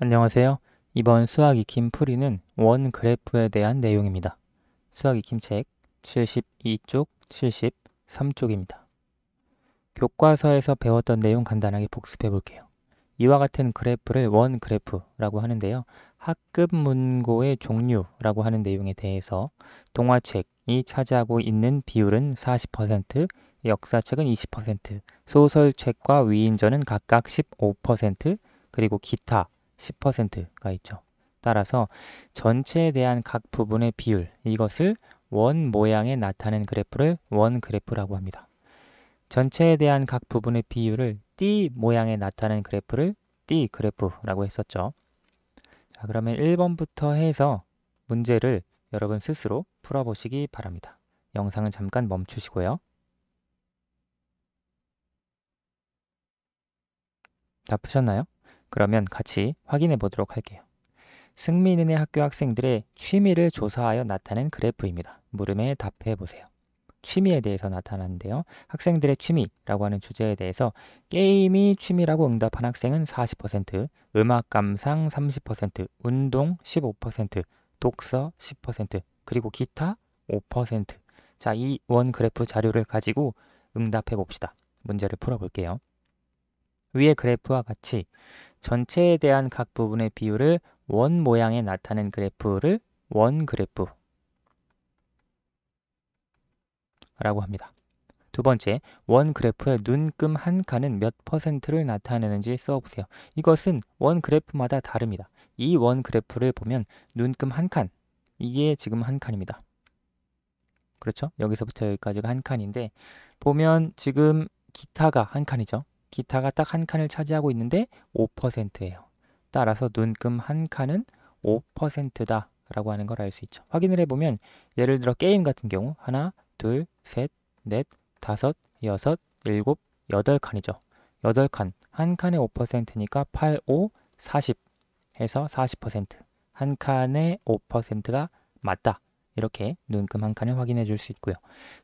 안녕하세요. 이번 수학 익힘 풀이는 원 그래프에 대한 내용입니다. 수학 익힘 책 72쪽, 73쪽입니다. 교과서에서 배웠던 내용 간단하게 복습해 볼게요. 이와 같은 그래프를 원 그래프라고 하는데요. 학급 문고의 종류라고 하는 내용에 대해서 동화책이 차지하고 있는 비율은 40%, 역사책은 20%, 소설책과 위인전은 각각 15%, 그리고 기타 10%가 있죠. 따라서 전체에 대한 각 부분의 비율, 이것을 원 모양에 나타낸 그래프를 원 그래프라고 합니다. 전체에 대한 각 부분의 비율을 띠 모양에 나타낸 그래프를 띠 그래프라고 했었죠. 자, 그러면 1번부터 해서 문제를 여러분 스스로 풀어보시기 바랍니다. 영상은 잠깐 멈추시고요. 다 푸셨나요? 그러면 같이 확인해 보도록 할게요. 승민이네 학교 학생들의 취미를 조사하여 나타낸 그래프입니다. 물음에 답해 보세요. 취미에 대해서 나타나는데요. 학생들의 취미라고 하는 주제에 대해서 게임이 취미라고 응답한 학생은 40%, 음악 감상 30%, 운동 15%, 독서 10%, 그리고 기타 5%. 자, 이 원 그래프 자료를 가지고 응답해 봅시다. 문제를 풀어 볼게요. 위의 그래프와 같이 전체에 대한 각 부분의 비율을 원 모양에 나타낸 그래프를 원 그래프 라고 합니다. 두 번째, 원 그래프의 눈금 한 칸은 몇 퍼센트를 나타내는지 써보세요. 이것은 원 그래프마다 다릅니다. 이 원 그래프를 보면 눈금 한 칸, 이게 지금 한 칸입니다. 그렇죠? 여기서부터 여기까지가 한 칸인데 보면 지금 기타가 한 칸이죠. 기타가 딱 한 칸을 차지하고 있는데 5%예요. 따라서 눈금 한 칸은 5%다 라고 하는 걸 알 수 있죠. 확인을 해보면 예를 들어 게임 같은 경우 하나, 둘, 셋, 넷, 다섯, 여섯, 일곱, 여덟 칸이죠. 여덟 칸, 한 칸에 5%니까 8, 5, 40 해서 40%. 한 칸에 5%가 맞다. 이렇게 눈금 한 칸을 확인해 줄 수 있고요.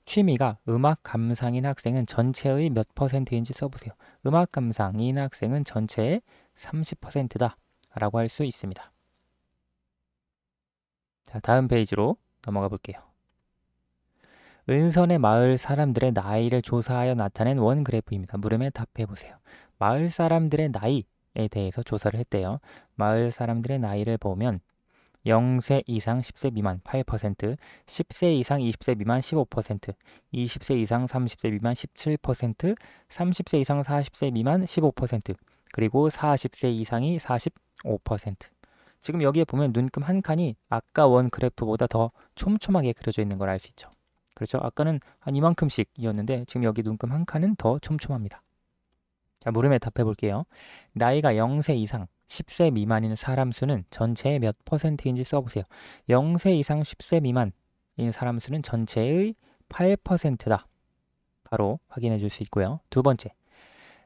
취미가 음악 감상인 학생은 전체의 몇 퍼센트인지 써보세요. 음악 감상인 학생은 전체의 30%다 라고 할 수 있습니다. 자, 다음 페이지로 넘어가 볼게요. 은선의 마을 사람들의 나이를 조사하여 나타낸 원 그래프입니다. 물음에 답해 보세요. 마을 사람들의 나이에 대해서 조사를 했대요. 마을 사람들의 나이를 보면 0세 이상 10세 미만 8%, 10세 이상 20세 미만 15%, 20세 이상 30세 미만 17%, 30세 이상 40세 미만 15%, 그리고 40세 이상이 45%. 지금 여기에 보면 눈금 한 칸이 아까 원 그래프보다 더 촘촘하게 그려져 있는 걸 알 수 있죠. 그렇죠? 아까는 한 이만큼씩이었는데 지금 여기 눈금 한 칸은 더 촘촘합니다. 자, 물음에 답해 볼게요. 나이가 0세 이상 10세 미만인 사람 수는 전체의 몇 퍼센트인지 써보세요. 0세 이상 10세 미만인 사람 수는 전체의 8%다. 바로 확인해 줄 수 있고요. 두 번째,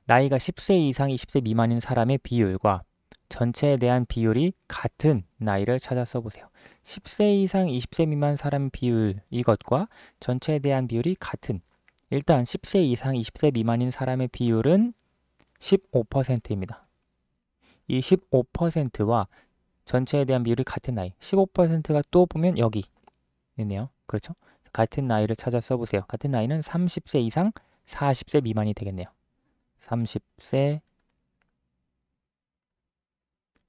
나이가 10세 이상 20세 미만인 사람의 비율과 전체에 대한 비율이 같은 나이를 찾아 써보세요. 10세 이상 20세 미만 사람 비율 이것과 전체에 대한 비율이 같은. 일단 10세 이상 20세 미만인 사람의 비율은 15%입니다. 이 15%와 전체에 대한 비율이 같은 나이 15%가 또 보면 여기 있네요. 그렇죠? 같은 나이를 찾아 써보세요. 같은 나이는 30세 이상 40세 미만이 되겠네요. 30세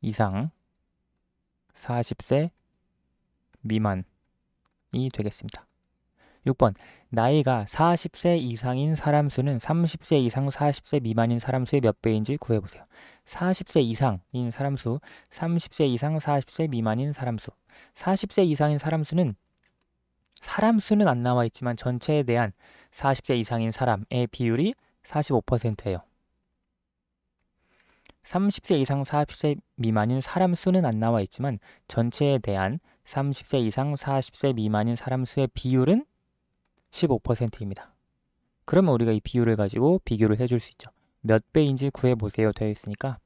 이상 40세 미만이 되겠습니다. 6번, 나이가 40세 이상인 사람 수는 30세 이상 40세 미만인 사람 수의 몇 배인지 구해보세요. 40세 이상인 사람 수, 30세 이상 40세 미만인 사람 수. 40세 이상인 사람 수는 안 나와 있지만 전체에 대한 40세 이상인 사람의 비율이 45%예요. 30세 이상 40세 미만인 사람 수는 안 나와 있지만 전체에 대한 30세 이상 40세 미만인 사람 수의 비율은 15%입니다. 그러면 우리가 이 비율을 가지고 비교를 해줄 수 있죠. 몇 배인지 구해보세요 되어 있으니까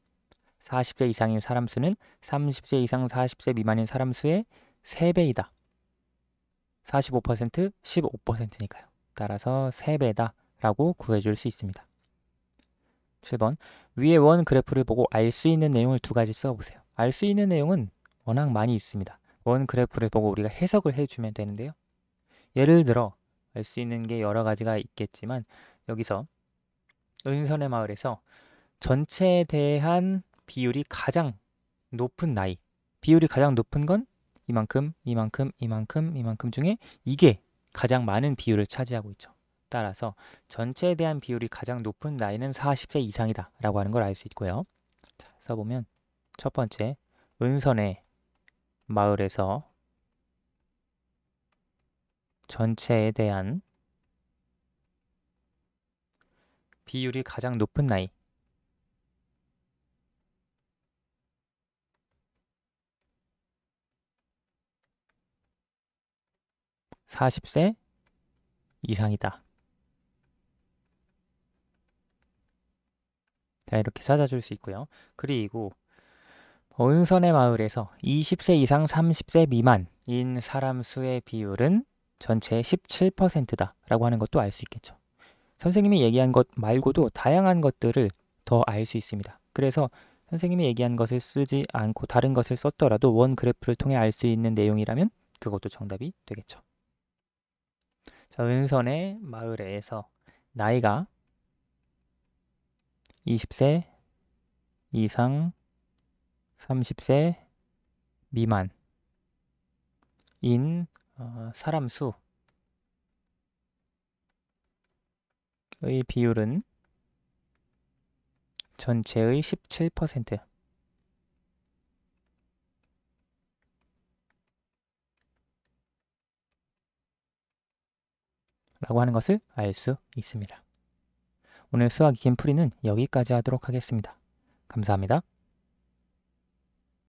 40세 이상인 사람 수는 30세 이상 40세 미만인 사람 수의 3배이다. 45%, 15%니까요. 따라서 3배다 라고 구해줄 수 있습니다. 7번, 위의 원 그래프를 보고 알 수 있는 내용을 두 가지 써보세요. 알 수 있는 내용은 워낙 많이 있습니다. 원 그래프를 보고 우리가 해석을 해주면 되는데요. 예를 들어 알 수 있는 게 여러 가지가 있겠지만 여기서 은선의 마을에서 전체에 대한 비율이 가장 높은 나이, 비율이 가장 높은 건 이만큼, 이만큼, 이만큼, 이만큼 중에 이게 가장 많은 비율을 차지하고 있죠. 따라서 전체에 대한 비율이 가장 높은 나이는 40세 이상이다 라고 하는 걸 알 수 있고요. 자, 써보면 첫 번째, 은선의 마을에서 전체에 대한 비율이 가장 높은 나이 40세 이상이다. 자, 이렇게 찾아줄 수 있고요. 그리고 은선의 마을에서 20세 이상 30세 미만인 사람 수의 비율은 전체의 17%다 라고 하는 것도 알 수 있겠죠. 선생님이 얘기한 것 말고도 다양한 것들을 더 알 수 있습니다. 그래서 선생님이 얘기한 것을 쓰지 않고 다른 것을 썼더라도 원 그래프를 통해 알 수 있는 내용이라면 그것도 정답이 되겠죠. 자, 은선의 마을에서 나이가 20세 이상 30세 미만인 사람 수의 비율은 전체의 17% 라고 하는 것을 알 수 있습니다. 오늘 수학 익힘 풀이는 여기까지 하도록 하겠습니다. 감사합니다.